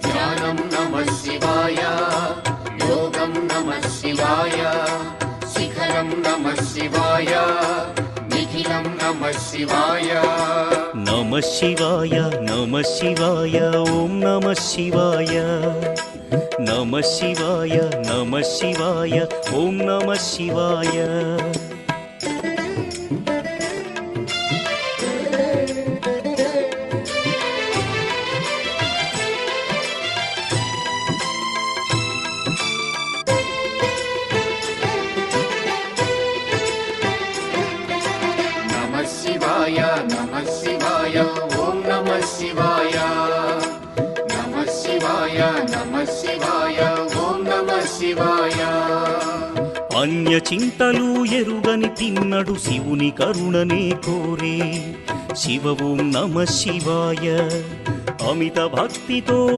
ధ్యానం నమః శివాయ, యోగం నమః శివాయ, శిఖరం నమః శివాయ, నిఖిలం నమః శివాయ. నమః శివాయ నమః శివాయ ఓం నమః శివాయ. నమః శివాయ నమః శివాయ ఓం నమః శివాయ. నమః శివాయ నమః శివాయ ఓం నమః శివాయ. నమః శివాయ నమః శివాయ ఓం నమః శివాయ. అన్య చింతలు ఎరుగని తిన్నడు శివుని కరుణనే కోరే. శివ ఓం నమః శివాయ. అమిత భక్తితో